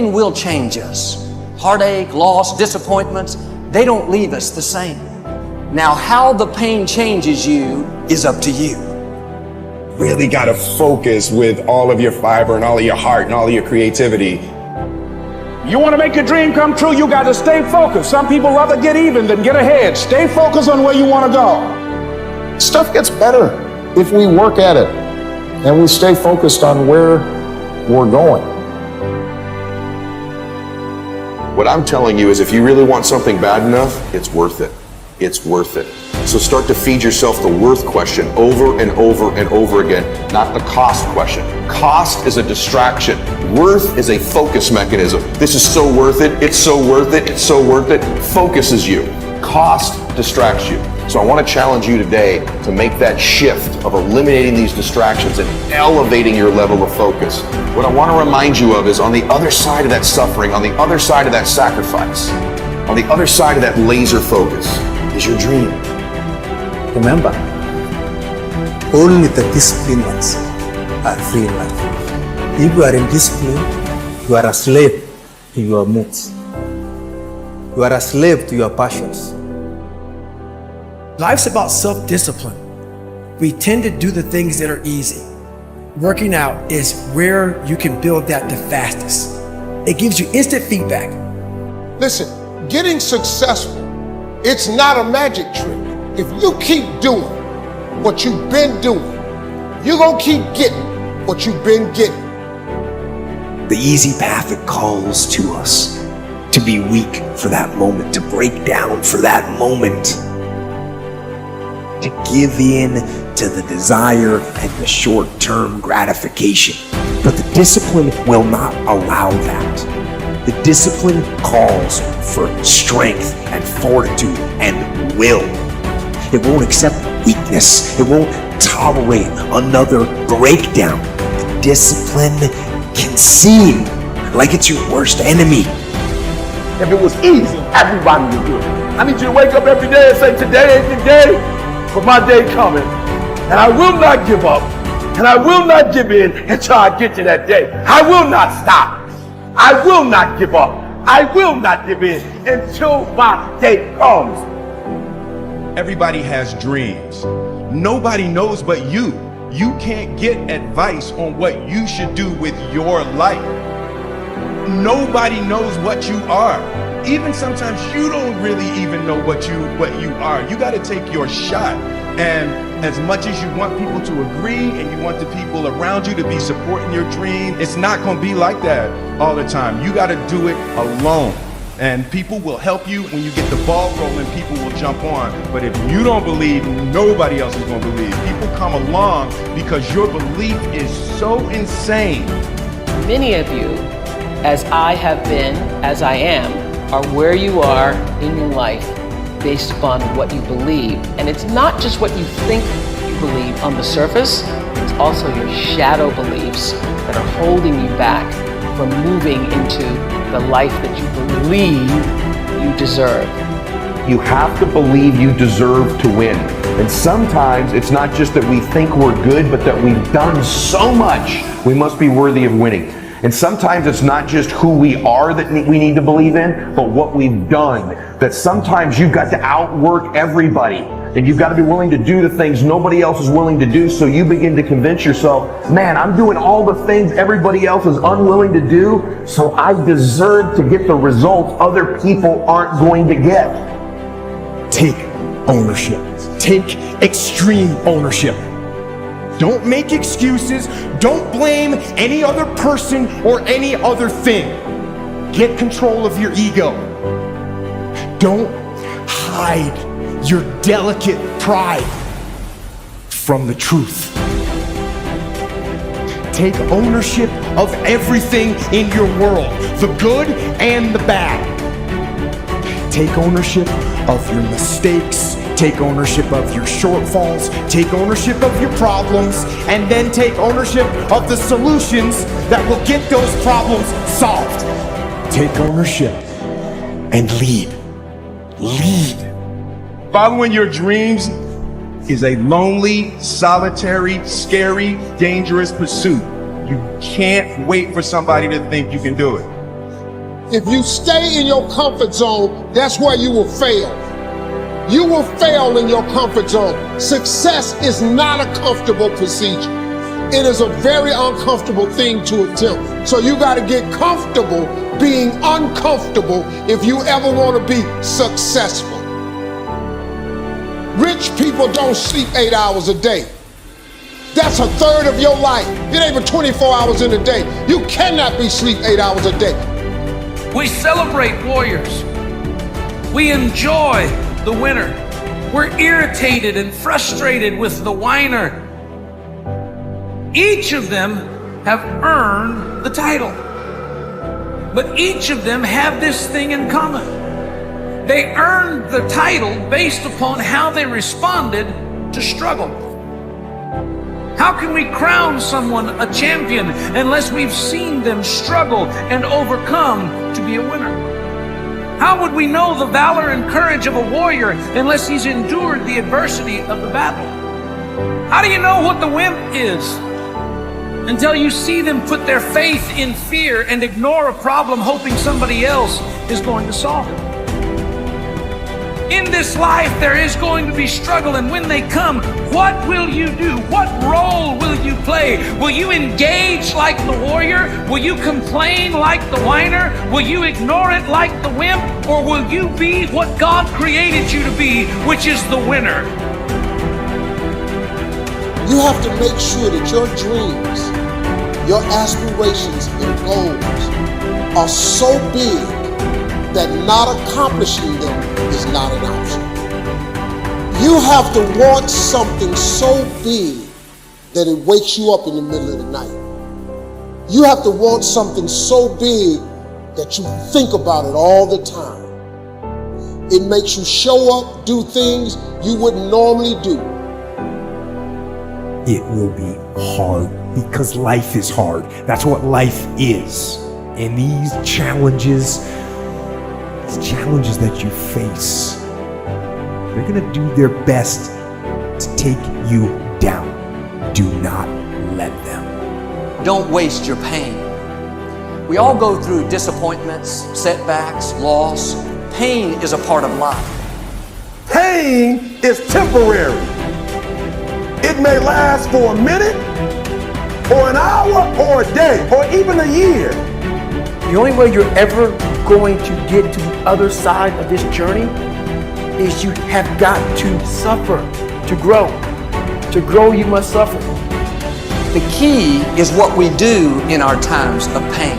pain will change us. Heartache, loss, disappointments, they don't leave us the same. Now, how the pain changes you is up to you. Really got to focus with all of your fiber and all of your heart and all of your creativity. You want to make your dream come true, you got to stay focused. Some people rather get even than get ahead. Stay focused on where you want to go. Stuff gets better if we work at it and we stay focused on where we're going. What I'm telling you is if you really want something bad enough, it's worth it. It's worth it. So start to feed yourself the worth question over and over and over again, not the cost question. Cost is a distraction. Worth is a focus mechanism. This is so worth it. It's so worth it. It's so worth it. Focuses you. Cost distracts you. So I want to challenge you today to make that shift of eliminating these distractions and elevating your level of focus. What I want to remind you of is on the other side of that suffering, on the other side of that sacrifice, on the other side of that laser focus is your dream. Remember, only the disciplined ones are free in life. If you are in discipline, you are a slave to your moods. You are a slave to your passions. Life's about self-discipline. We tend to do the things that are easy. Working out is where you can build that the fastest. It gives you instant feedback. Listen, getting successful, it's not a magic trick. If you keep doing what you've been doing, you're gonna keep getting what you've been getting. The easy path it calls to us to be weak for that moment, to break down for that moment, to give in to the desire and the short-term gratification. But the discipline will not allow that. The discipline calls for strength and fortitude and will. It won't accept weakness. It won't tolerate another breakdown. The discipline can seem like it's your worst enemy. If it was easy, everybody would do it. I need you to wake up every day and say, today ain't the day, but my day coming. And I will not give up. And I will not give in until I get to that day. I will not stop. I will not give up. I will not give in until my day comes. Everybody has dreams. Nobody knows but you. You can't get advice on what you should do with your life. Nobody knows what you are. Even sometimes you don't really even know what you are. You got to take your shot. And as much as you want people to agree and you want the people around you to be supporting your dream, it's not going to be like that all the time. You got to do it alone. And people will help you when you get the ball rolling, people will jump on. But if you don't believe, nobody else is going to believe. People come along because your belief is so insane. Many of you, as I have been, as I am, are where you are in your life based upon what you believe. And it's not just what you think you believe on the surface, it's also your shadow beliefs that are holding you back from moving into the life that you believe you deserve. You have to believe you deserve to win. And sometimes it's not just that we think we're good, but that we've done so much, we must be worthy of winning. And sometimes it's not just who we are that we need to believe in, but what we've done. That sometimes you've got to outwork everybody. And you've got to be willing to do the things nobody else is willing to do, so you begin to convince yourself, man, I'm doing all the things everybody else is unwilling to do, so I deserve to get the results other people aren't going to get. Take ownership. Take extreme ownership. Don't make excuses. Don't blame any other person or any other thing. Get control of your ego. Don't hide your delicate pride from the truth. Take ownership of everything in your world, the good and the bad. Take ownership of your mistakes. Take ownership of your shortfalls. Take ownership of your problems. And then take ownership of the solutions that will get those problems solved. Take ownership and lead. Lead. Following your dreams is a lonely, solitary, scary, dangerous pursuit. You can't wait for somebody to think you can do it. If you stay in your comfort zone, that's where you will fail. You will fail in your comfort zone. Success is not a comfortable procedure. It is a very uncomfortable thing to attempt. So you got to get comfortable being uncomfortable if you ever want to be successful. Rich people don't sleep 8 hours a day. That's a third of your life. It ain't but 24 hours in a day. You cannot be asleep 8 hours a day. We celebrate warriors. We enjoy the winner. We're irritated and frustrated with the whiner. Each of them have earned the title. But each of them have this thing in common. They earned the title based upon how they responded to struggle. How can we crown someone a champion unless we've seen them struggle and overcome to be a winner? How would we know the valor and courage of a warrior unless he's endured the adversity of the battle? How do you know what the wimp is until you see them put their faith in fear and ignore a problem hoping somebody else is going to solve it? In this life, there is going to be struggle, and when they come, what will you do? What role will you play? Will you engage like the warrior? Will you complain like the whiner? Will you ignore it like the wimp? Or will you be what God created you to be, which is the winner? You have to make sure that your dreams, your aspirations and goals are so big that not accomplishing them is not an option. You have to want something so big that it wakes you up in the middle of the night. You have to want something so big that you think about it all the time. It makes you show up, do things you wouldn't normally do. It will be hard because life is hard. That's what life is. And these challenges that you face, they're gonna do their best to take you down. Do not let them. Don't waste your pain. We all go through disappointments, setbacks, loss. Pain is a part of life. Pain is temporary. It may last for a minute, or an hour, or a day, or even a year. The only way you're ever going to get to the other side of this journey is you have got to suffer to grow. To grow, you must suffer. The key is what we do in our times of pain.